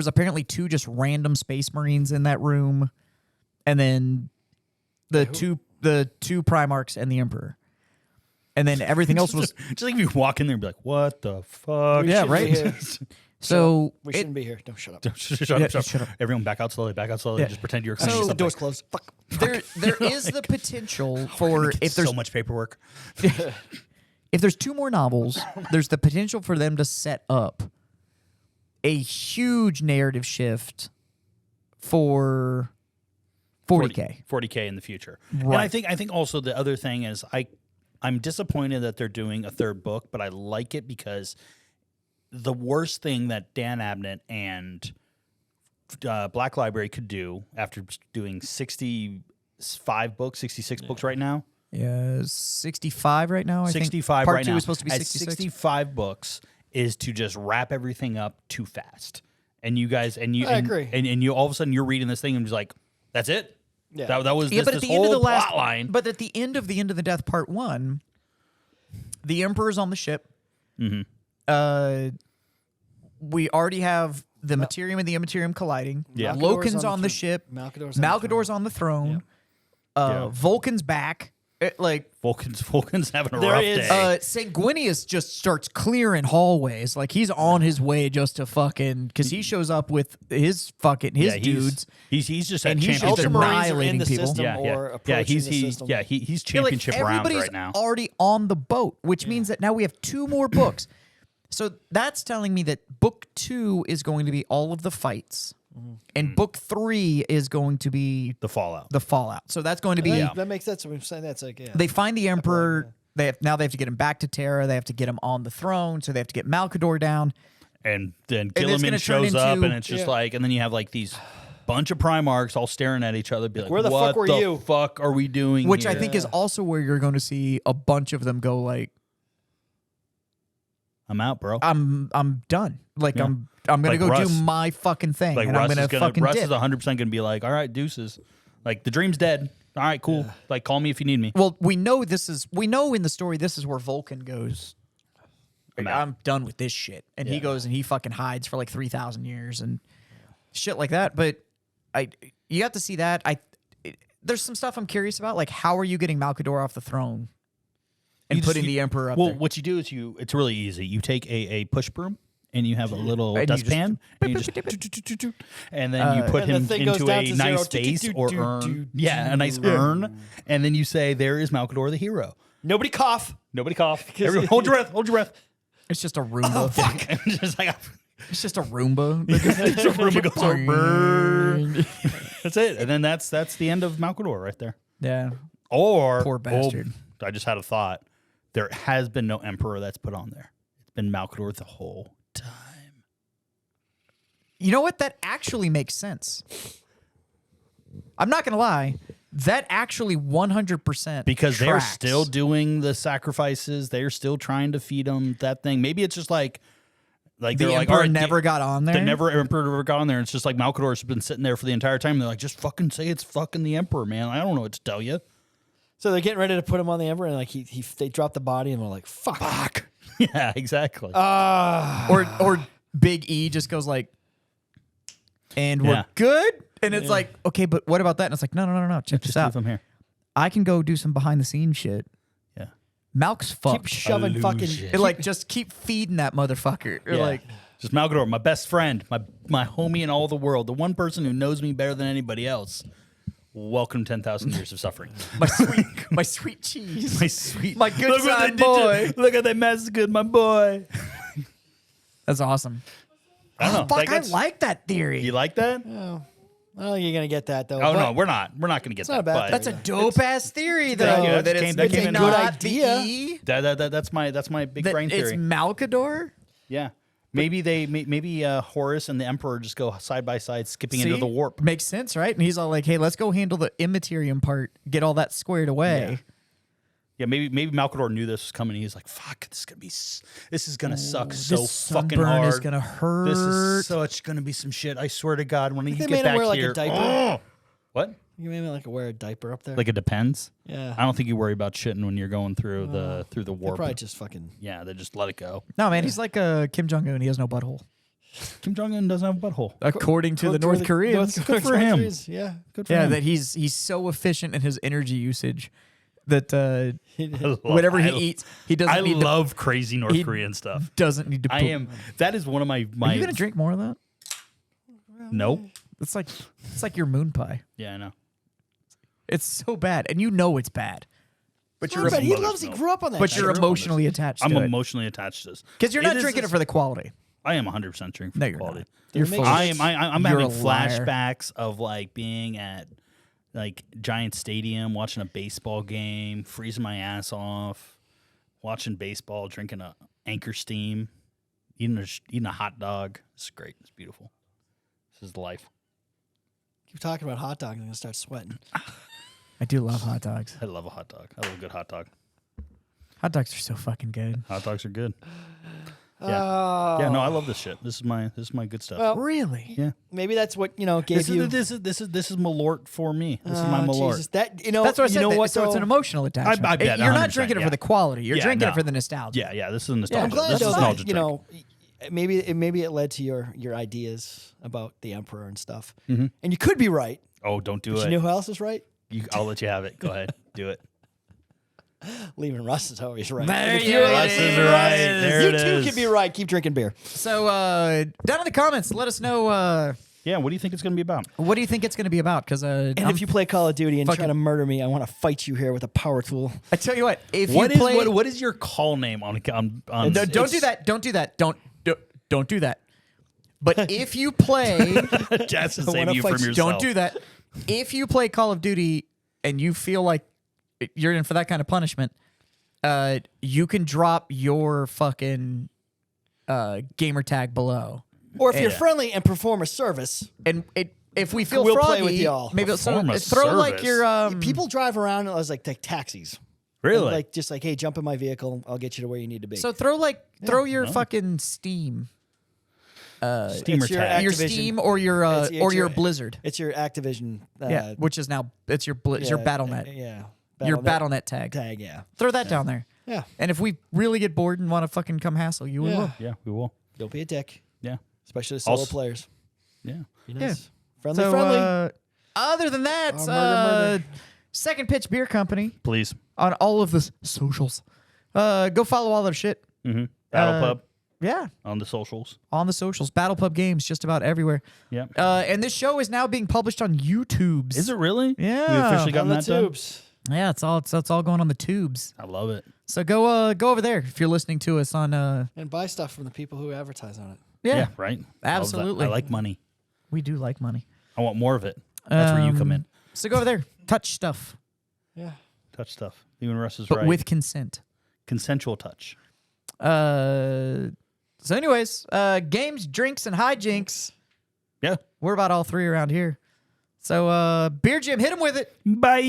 apparently 2 just random Space Marines in that room, and then the two Primarchs and the Emperor. And then everything else was just like if you walk in there and be like, "What the fuck?" Yeah, right. So we shouldn't be here. Don't shut up. Shut up. Everyone back out slowly. Yeah. Just pretend you're So- The door's closed. Fuck. there is the potential for if there's so much paperwork. if there's 2 more novels, there's the potential for them to set up a huge narrative shift for 40K. 40K in the future. Right. And I think also the other thing is I'm disappointed that they're doing a third book, but I like it because the worst thing that Dan Abnett and Black Library could do after doing 65 books, 66 books right now. Yeah, 65 right now. I 65 think. Part right 2 now. is supposed to be At 66. 65 books is to just wrap everything up too fast. And you guys, I agree. And you all of a sudden you're reading this thing and just like, that's it. Yeah. That was Yeah, this, but at this the end of whole the last plot line. But at the end of the Death Part 1, the Emperor's on the ship. Mm-hmm. We already have the Materium and the Immaterium colliding. Yeah. Loken's on the ship. Malkador's on the throne. Vulcan's back. Vulcan's having a There rough is- day. Sanguinius just starts clearing hallways. Like he's on his way just to fucking, because he shows up with his dudes. He's just And at he's championship just round. annihilating in the people. system or approaching he's the system. he's championship rounds everybody's right now. already on the boat, which means that now we have 2 more books. So that's telling me that book 2 is going to be all of the fights, and book 3 is going to be The Fallout. the fallout. So that's going to be That makes sense. We're saying that's like, they find the Emperor. They have to get him back to Terra. They have to get him on the throne. So they have to get Malkador down. And then it's gonna Gilliman turn shows up, into- and it's just like, and then you have like these bunch of Primarchs all staring at each other, be like, Where the what fuck were the you?" fuck are we doing Which here? I think is also where you're going to see a bunch of them go like, I'm out, bro. I'm done. Like Yeah. I'm gonna Like go Russ. do my fucking thing, Like and Russ I'm gonna is gonna fucking Russ dip. is 100% gonna be like, all right, deuces. Like the dream's dead. All right, cool. Like call me if you need me. Well, we know in the story this is where Vulcan goes. I'm out. I'm done with this shit, and he goes and he fucking hides for like 3,000 years and shit like that. But you have to see that. There's some stuff I'm curious about, like how are you getting Malkador off the throne and putting the Emperor up Well, there? what you do is it's really easy. You take a push broom and you have a little And you dustpan, and you just and then you put And the him thing goes into down a to nice zero. vase or urn. Yeah, a nice urn, and then you say, "There is Malkador the hero." nobody cough. Nobody cough. Everyone, hold your breath. Hold your breath. It's just a Roomba. Just like It's just a Roomba. Roomba goes over. Brrr. That's it, and then that's the end of Malkador right there. Yeah. Or Poor bastard. I just had a thought. There has been no emperor that's put on there. It's been Malkador the whole time. You know what? That actually makes sense. I'm not gonna lie. That actually 100% Because they're tracks. still doing the sacrifices. They're still trying to feed them that thing. Maybe it's just like the they're like, Emperor all right, never got on there. The emperor never got on there. It's just like Malkador's been sitting there for the entire time. They're like, just fucking say it's fucking the emperor, man. I don't know what to tell you. So they're getting ready to put him on the Emperor, and like they drop the body, and we're like, fuck. Yeah, exactly. or Big E just goes like, and we're Yeah. good. And it's like, okay, but what about that? And it's like, no. Check this just out. leave him here. I can go do some behind the scenes shit. Yeah. Malk's fucked. Keep shoving fucking. Illusion. Like, just keep feeding that motherfucker. Or Yeah. like, Just Malkador, my best friend, my homie in all the world, the one person who knows me better than anybody else. Welcome 10,000 years of suffering. my sweet cheese. My sweet, My good look what son they did boy. to- Look at that massacred my boy. That's awesome. I don't know. Fuck, I that's- like that theory. You like that? Well, you're gonna get that though. Oh but no, we're not. We're not going to get not a that. bad but That's a dope ass theory, though. Thank you. That That it's, came it's in not good idea. the E, that's my big that brain it's theory. Malkador. Yeah. Maybe Horus and the Emperor just go side by side, skipping into the warp. Makes sense, right? And he's all like, "Hey, let's go handle the immaterium part, get all that squared away." Yeah, maybe Malkador knew this was coming. He's like, "Fuck, this is gonna suck so This fucking sunburn hard. is gonna hurt. This is such gonna be some shit. I swear to God, when you They get made him back wear like here, a diaper. what? You made me like wear a diaper up there. Like it depends. Yeah. I don't think you worry about shitting when you're going through the They warp. probably just fucking. Yeah, they just let it go. No, man, he's like Kim Jong Un. He has no butthole, Kim Jong Un doesn't have a butthole. according to the Go- North the Koreans. Good for him. Koreans, yeah. Good for Yeah, him. that he's so efficient in his energy usage that I love- whatever he I- eats, he doesn't I need love crazy North he Korean stuff. to doesn't need to. Poop. I am. That is one of my. Are you gonna drink more of that? No. It's like your moon pie. Yeah, I know. It's so bad, and you know it's bad, but you're But he mother's loves. He milk. grew up on that. but shit. you're grew up on emotionally attached I'm to it emotionally attached to this because you're It not is drinking it this- for the quality. I am 100% drinking for No, the you're quality. not. You're It full. makes of I shit. am. I'm You're having a liar. flashbacks of like being at like Giant Stadium, watching a baseball game, freezing my ass off, watching baseball, drinking a Anchor Steam, eating a hot dog. It's great. It's beautiful. This is the life. Keep talking about hot dogs. I'm gonna start sweating. I do love hot dogs. I love a hot dog. I love a good hot dog. Hot dogs are so fucking good. Hot dogs are good. Oh. Yeah, no, I love this shit. This is my good stuff. Well, Really? yeah, maybe that's what gave this you. is Malort for me. This is my Oh, Malort. Jesus. That That's what I you said. know what? So it's an though? emotional attachment. I bet, You're not 100%, drinking it yeah. for the quality. You're Yeah, drinking no. it for the nostalgia. Yeah, this is Yeah, nostalgia. I'm glad this is though nostalgia that, drink. maybe it led to your ideas about the emperor and stuff. Mm-hmm. And you could be right. Oh, don't do But it. you know who else is right? I'll let you have it. Go ahead. Do it. Leaving Russ is always right. There And if you you're- go. Russ is right. There you it too is. can be right. Keep drinking beer. So down in the comments, let us know Yeah, what do you think it's going to be about? what do you think it's going to be about? Because And if you play Call of Duty and try to murder me, I want to fight you here with a power tool. I tell you what, if What you is play, what is your call name on No, don't do that. Don't do that. Don't do that. But if you play, Jazz to I wanna save you fight from you. yourself. don't do that. If you play Call of Duty and you feel like you're in for that kind of punishment, you can drop your fucking gamer tag below. Or if you're Yeah. friendly and perform a service, And if we feel We'll froggy, play with y'all. maybe Perform a throw like service. your people drive around as like taxis. Really? And like just like, hey, jump in my vehicle. I'll get you to where you need to be. So throw your fucking Steam, Steamer it's your tag. your Activision. Steam or your It's or your your- Blizzard. it's your Activision. Yeah, which is now it's your your BattleNet. Yeah. Your BattleNet tag. tag. Yeah. Throw that down there. Yeah. And if we really get bored and want to fucking come hassle you, we Yeah. will. Yeah, we will. Don't be a dick, Yeah. especially solo Also- players. Yeah. Be nice. Yeah. Friendly, So friendly. other than that, Murder. Second Pitch Beer Company Please. on all of the socials. Go follow all their shit. Mm-hmm. BattlePub Yeah, on the socials. on the socials. BattlePub Games just about everywhere. Yeah. And this show is now being published on YouTube's. Is it really? Yeah. We officially On gotten the that done? tubes. Yeah, it's all going on the tubes. I love it. So go over there if you're listening to us on And buy stuff from the people who advertise on it. yeah. Right? Love that. Absolutely. I like money. We do like money. I want more of it. That's where you come in. So go over there, touch stuff, Yeah. Touch stuff. Even Russ is but right. with consent. consensual touch. So anyways, games, drinks, and hijinks. Yeah. We're about all three around here. So Beer Jim, hit him with it. Bye.